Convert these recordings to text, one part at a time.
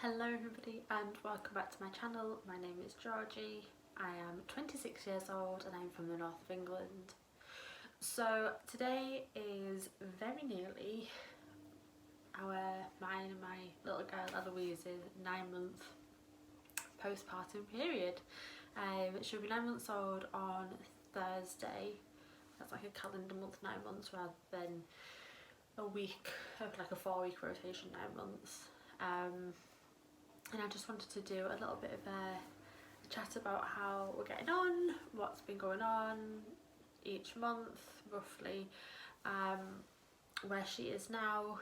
Hello everybody and welcome back to my channel. My name is Georgie. I am 26 years old and I'm from the north of England. So today is very nearly mine and my little girl Eloise's 9-month postpartum period. She'll be 9 months old on Thursday. That's like a calendar month, 9 months, rather than a week, like a 4-week rotation, 9 months. And I just wanted to do a little bit of a chat about how we're getting on, what's been going on each month roughly, where she is now,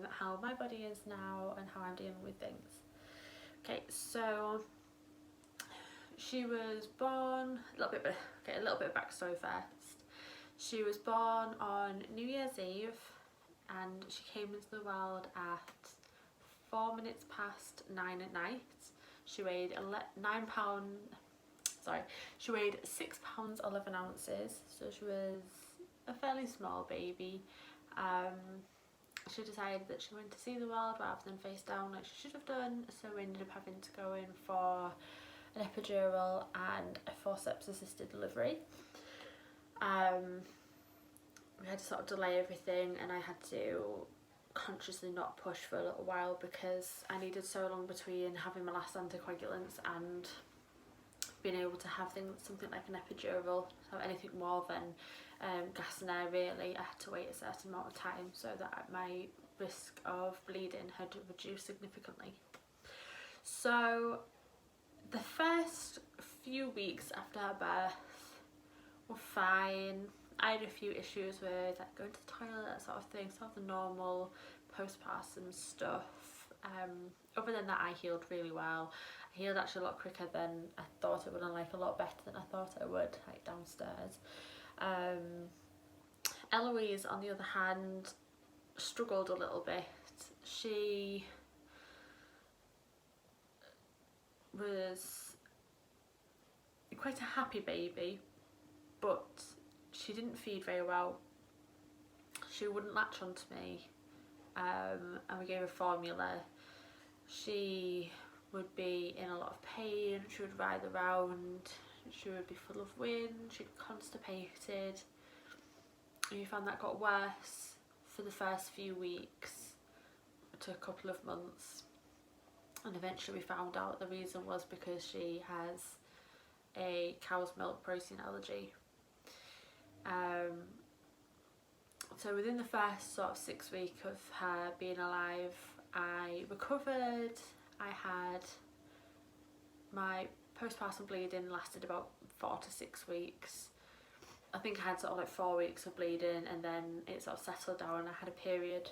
how my body is now and how I'm dealing with things. Okay, so she was born, a little bit of backstory first. She was born on New Year's Eve and she came into the world at 4 minutes past 9 at night. She weighed she weighed 6 pounds 11 ounces, so she was a fairly small baby. She decided that she wanted to see the world rather than face down like she should have done, so we ended up having to go in for an epidural and a forceps assisted delivery. We had to sort of delay everything and I had to consciously not push for a little while because I needed so long between having my last anticoagulants and being able to have something like an epidural. So anything more than gas and air, really, I had to wait a certain amount of time so that my risk of bleeding had reduced significantly. So the first few weeks after her birth were fine. I had a few issues with like going to the toilet, that sort of thing, sort of the normal postpartum stuff. Other than that, I healed really well. I healed actually a lot quicker than I thought it would, and like a lot better than I thought I would, like downstairs. Eloise, on the other hand, struggled a little bit. She was quite a happy baby, but she didn't feed very well. She wouldn't latch onto me, and we gave her formula. She would be in a lot of pain, she would writhe around, she would be full of wind, she'd be constipated. And we found that got worse for the first few weeks to a couple of months, and eventually we found out the reason was because she has a cow's milk protein allergy. So within the first sort of 6 weeks of her being alive, I recovered. I had my postpartum bleeding lasted about 4 to 6 weeks. I think I had sort of like 4 weeks of bleeding and then it sort of settled down and I had a period,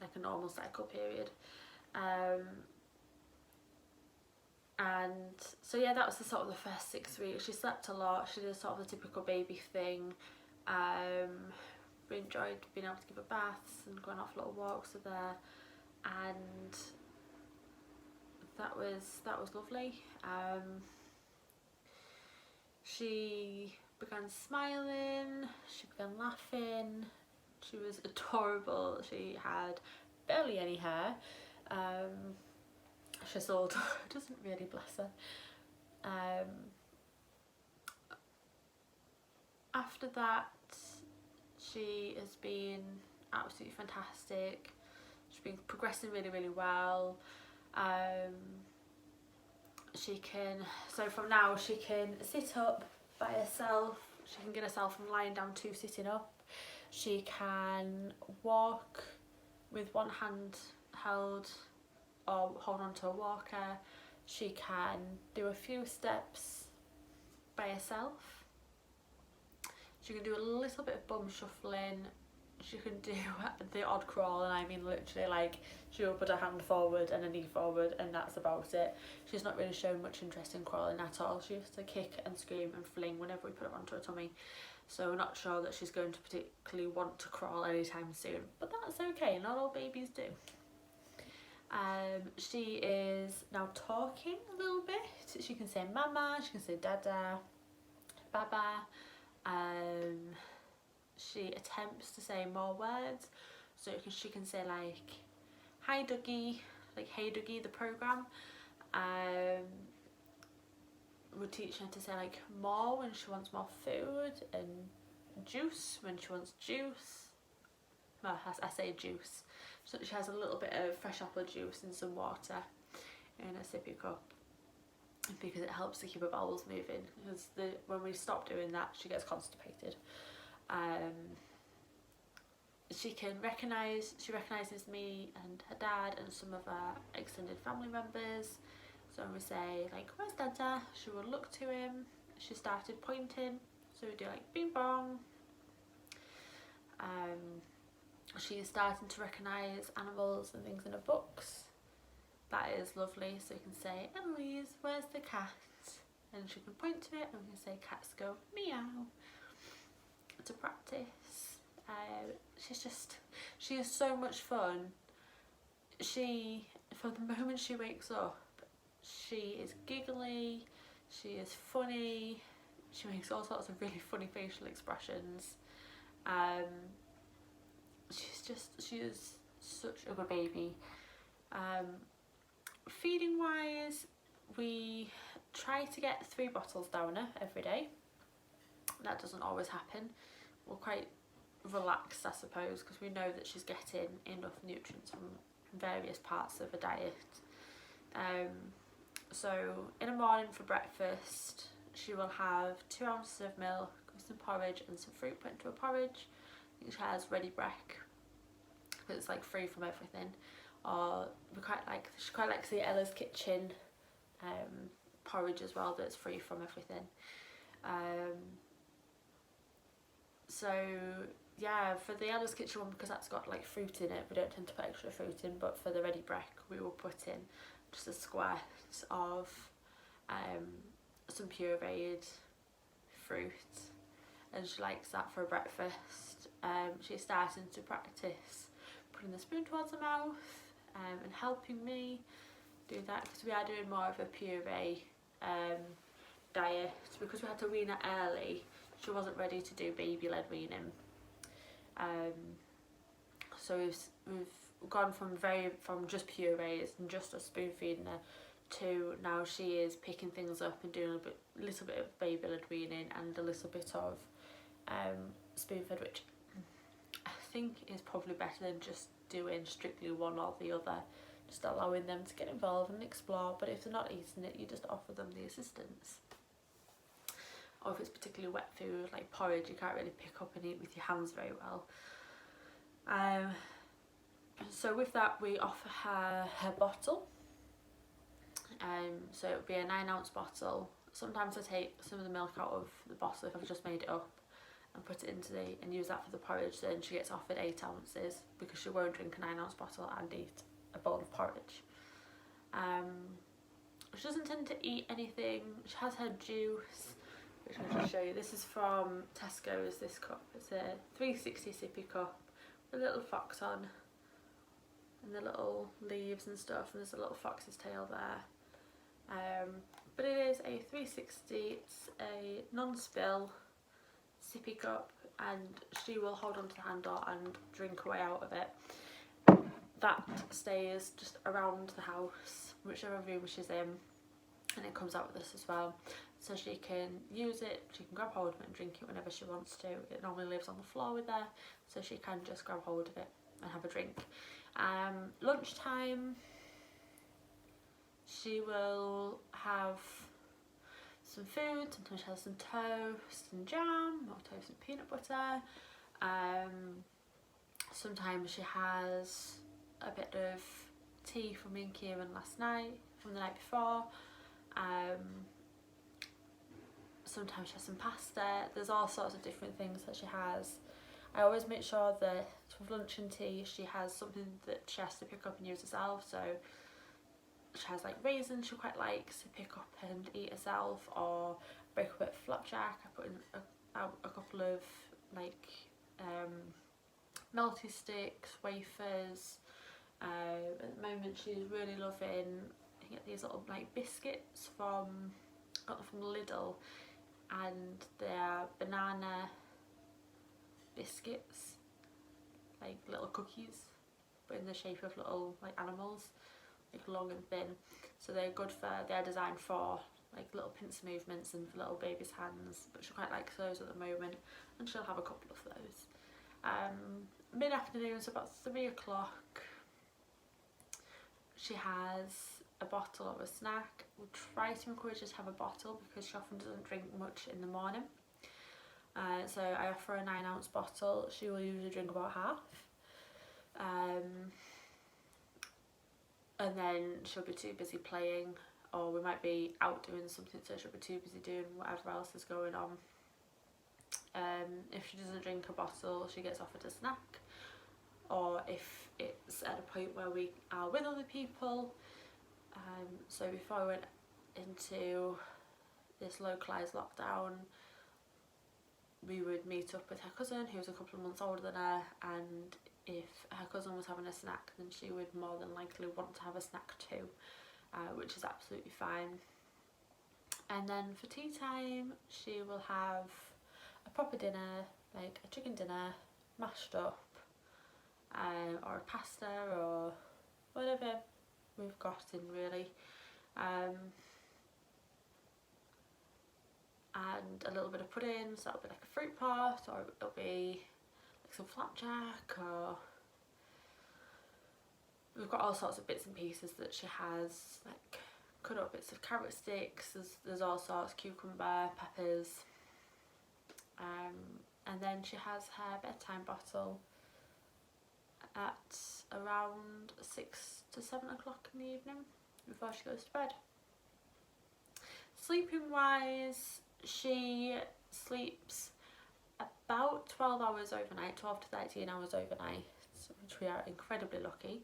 like a normal cycle period. And so yeah, that was the sort of the first 6 weeks. She slept a lot, she did sort of the typical baby thing. We enjoyed being able to give her baths and going off little walks with her, and that was lovely. She began smiling, she began laughing, she was adorable. She had barely any hair. She's old, doesn't really, bless her. After that, she has been absolutely fantastic. She's been progressing really well. So from now she can sit up by herself, she can get herself from lying down to sitting up. She can walk with one hand held or hold on to a walker. She can do a few steps by herself. She can do a little bit of bum shuffling. She can do the odd crawl, and I mean literally, like, she will put her hand forward and a knee forward and that's about it. She's not really shown much interest in crawling at all. She used to kick and scream and fling whenever we put her onto her tummy. So we're not sure that she's going to particularly want to crawl anytime soon, but that's okay, not all babies do. She is now talking a little bit. She can say mama, she can say dada, baba. She attempts to say more words, so she can say like, hi Dougie, like hey Dougie, the programme. We're teaching her to say like more when she wants more food, and juice when she wants juice. Well, I say juice. So she has a little bit of fresh apple juice and some water in a sippy cup, because it helps to keep her bowels moving, because when we stop doing that she gets constipated. She recognises me and her dad and some of our extended family members. So when we say like, where's Dada, she will look to him. She started pointing, so we do like bing bong. She is starting to recognise animals and things in her books. That is lovely. So you can say, Eloise, where's the cat? And she can point to it, and we can say cats go meow to practice. She is so much fun. From the moment she wakes up, she is giggly, she is funny, she makes all sorts of really funny facial expressions. She is such a good baby. Feeding wise, we try to get 3 bottles down her every day. That doesn't always happen. We're quite relaxed, I suppose, because we know that she's getting enough nutrients from various parts of her diet. So in the morning for breakfast, she will have 2 ounces of milk with some porridge and some fruit put into a porridge. I think she has ready break, because it's like free from everything. Or she quite likes the Ella's Kitchen porridge as well, that's free from everything. So yeah, for the Ella's Kitchen one, because that's got like fruit in it, we don't tend to put extra fruit in, but for the ready break we will put in just a squirt of some pureed fruit, and she likes that for breakfast. She's starting to practice putting the spoon towards her mouth and helping me do that, because we are doing more of a puree diet, because we had to wean her early. She wasn't ready to do baby-led weaning. So we've gone from just purees and just a spoon feeding her to now she is picking things up and doing a little bit of baby-led weaning and a little bit of spoon-fed, which I think is probably better than just doing strictly one or the other, just allowing them to get involved and explore. But if they're not eating it, you just offer them the assistance. Or if it's particularly wet food like porridge, you can't really pick up and eat with your hands very well. So with that, we offer her bottle. So it would be a 9-ounce bottle. Sometimes I take some of the milk out of the bottle if I've just made it up and put it into and use that for the porridge. Then she gets offered 8 ounces, because she won't drink a 9-ounce bottle and eat a bowl of porridge. She doesn't tend to eat anything. She has her juice, which I'll just show you. This is from Tesco's, this cup. It's a 360 sippy cup with a little fox on, and the little leaves and stuff, and there's a little fox's tail there. But it is a 360, it's a non-spill sippy cup, and she will hold onto the handle and drink away out of it. That stays just around the house, whichever room she's in, and it comes out with us as well. So she can use it, she can grab hold of it and drink it whenever she wants to. It normally lives on the floor with her, so she can just grab hold of it and have a drink. Lunchtime, she will have some food. Sometimes she has some toast and jam, or toast and peanut butter. Sometimes she has a bit of tea from me and Kieran from the night before. Sometimes she has some pasta. There's all sorts of different things that she has. I always make sure that with lunch and tea she has something that she has to pick up and use herself. So she has like raisins she quite likes to pick up and eat herself, or break up a bit of flapjack. I put in a couple of like melty sticks, wafers. At the moment she's really loving, I get these little like biscuits got them from Lidl, and they're banana biscuits, like little cookies, but in the shape of little like animals, like long and thin. So they're designed for like little pincer movements and for little baby's hands, but she quite likes those at the moment, and she'll have a couple of those. Mid-afternoon, so about 3 o'clock, she has a bottle of a snack. We'll try to encourage her to have a bottle because she often doesn't drink much in the morning. So I offer a 9-ounce bottle. She will usually drink about half. And then she'll be too busy playing, or we might be out doing something, so she'll be too busy doing whatever else is going on. If she doesn't drink a bottle, she gets offered a snack, or if it's at a point where we are with other people. So before we went into this localised lockdown, we would meet up with her cousin, who was a couple of months older than her, and if her cousin was having a snack, then she would more than likely want to have a snack too, which is absolutely fine. And then for tea time, she will have a proper dinner, like a chicken dinner, mashed up, or a pasta, or whatever we've got in really. And a little bit of pudding, so that'll be like a fruit pot, or it'll be like some flapjack, or we've got all sorts of bits and pieces that she has, like cut up bits of carrot sticks, there's all sorts, cucumber, peppers, and then she has her bedtime bottle at around 6 to 7 o'clock in the evening before she goes to bed. Sleeping wise, she sleeps about 12 hours overnight, 12 to 13 hours overnight, which we are incredibly lucky,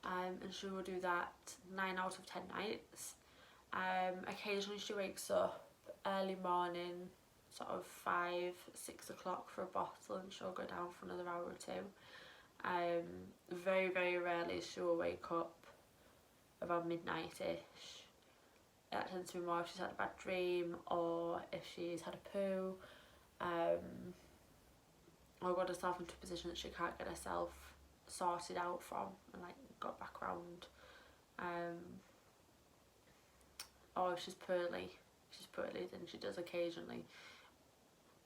and she will do that 9 out of 10 nights. Occasionally she wakes up early morning, sort of 5, 6 o'clock for a bottle, and she'll go down for another hour or two. Very, very rarely she will wake up around midnight-ish. That tends to be more if she's had a bad dream, or if she's had a poo, or got herself into a position that she can't get herself sorted out from and like got back round, or if she's poorly, then she does occasionally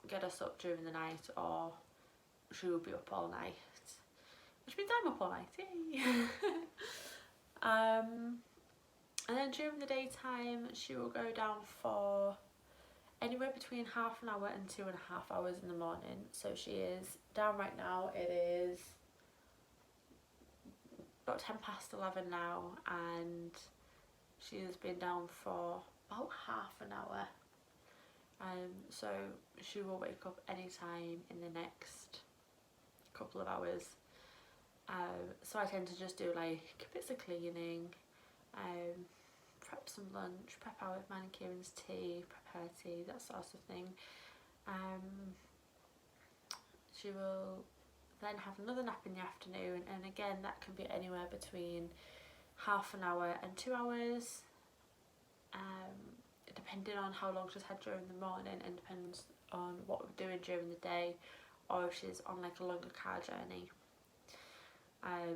get us up during the night, or she will be up all night, which means I'm up all night, yay! And then during the daytime, she will go down for anywhere between half an hour and 2.5 hours in the morning. So she is down right now, it is about 11 now, and she has been down for about half an hour. So she will wake up anytime in the next couple of hours. So I tend to just do like bits of cleaning, prep some lunch, prep out with mine and Kieran's tea, prep her tea, that sort of thing. She will then have another nap in the afternoon, and again that can be anywhere between half an hour and 2 hours, depending on how long she's had during the morning, and depends on what we're doing during the day, or if she's on like a longer car journey.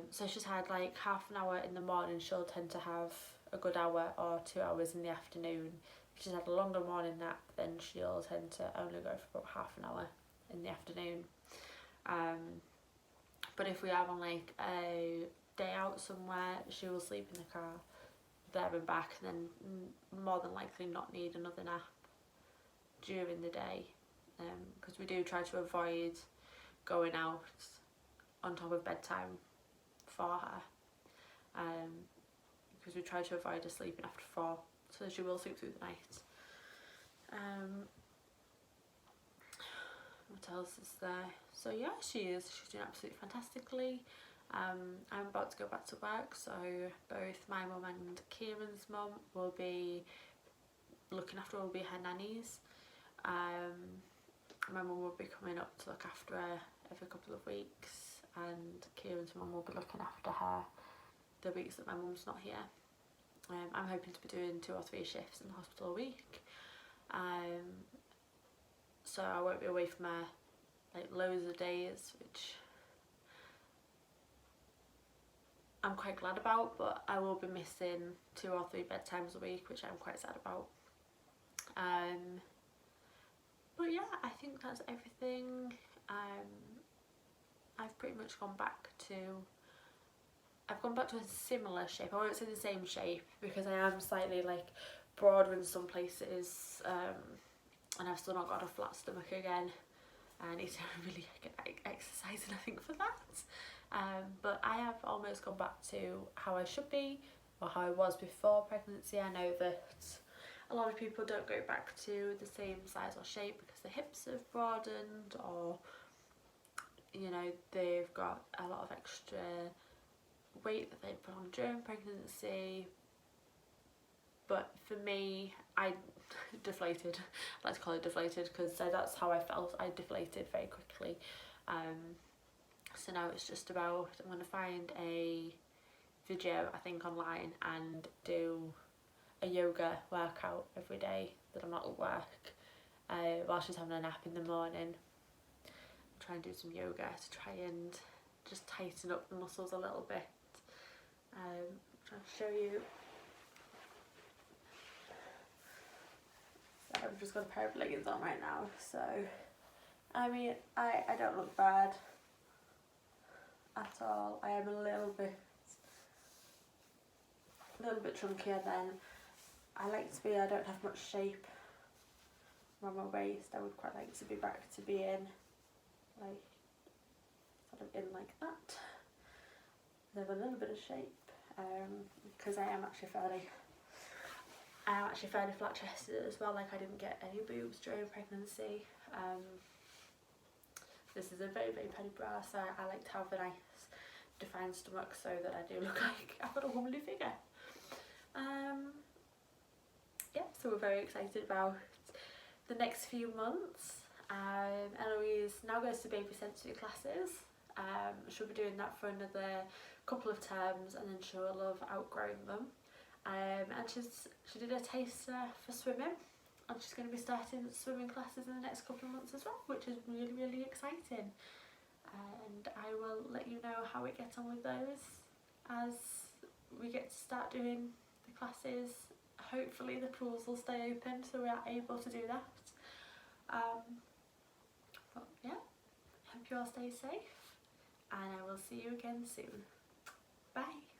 So she's had like half an hour in the morning, she'll tend to have a good hour or 2 hours in the afternoon. If she's had a longer morning nap, then she'll tend to only go for about half an hour in the afternoon. But if we are on like a day out somewhere, she will sleep in the car there and back, and then more than likely not need another nap during the day, because we do try to avoid going out on top of bedtime for her, because we try to avoid her sleeping after 4, so she will sleep through the night. What else is there? So yeah, she's doing absolutely fantastically. I'm about to go back to work, so both my mum and Kieran's mum will be looking after her, will be her nannies. My mum will be coming up to look after her every couple of weeks, and Kieran's mum will be looking after her the weeks that my mum's not here. I'm hoping to be doing 2 or 3 shifts in the hospital a week, so I won't be away from her like loads of days, which I'm quite glad about, but I will be missing 2 or 3 bedtimes a week, which I'm quite sad about. But yeah, I think that's everything. I've pretty much gone back to a similar shape. I won't say the same shape because I am slightly like broader in some places, and I've still not got a flat stomach again. I need to really get exercising, I think, for that. But I have almost gone back to how I should be, or how I was before pregnancy. I know that a lot of people don't go back to the same size or shape because the hips have broadened, or you know, they've got a lot of extra weight that they put on during pregnancy. But for me, I deflated. I like to call it deflated because that's how I felt. I deflated very quickly. So now it's just about, I'm going to find a video, I think, online and do a yoga workout every day that I'm not at work, while she's having a nap in the morning. Try and do some yoga to try and just tighten up the muscles a little bit. I'm trying to show you. So I've just got a pair of leggings on right now, so I mean, I don't look bad at all. I am a little bit chunkier than I like to be. I don't have much shape around my waist. I would quite like to be back to being like sort of in like that. I have a little bit of shape, because I am actually fairly flat chested as well. Like, I didn't get any boobs during pregnancy. This is a very petty bra, so I like to have a nice defined stomach so that I do look like I've got a womanly figure. Yeah, so we're very excited about the next few months. Eloise now goes to baby sensory classes. She'll be doing that for another couple of terms, and then she'll have outgrown them. And she did a taster for swimming, and she's going to be starting swimming classes in the next couple of months as well, which is really exciting. And I will let you know how it gets on with those as we get to start doing the classes. Hopefully the pools will stay open so we are able to do that. But yeah, hope you all stay safe, and I will see you again soon. Bye.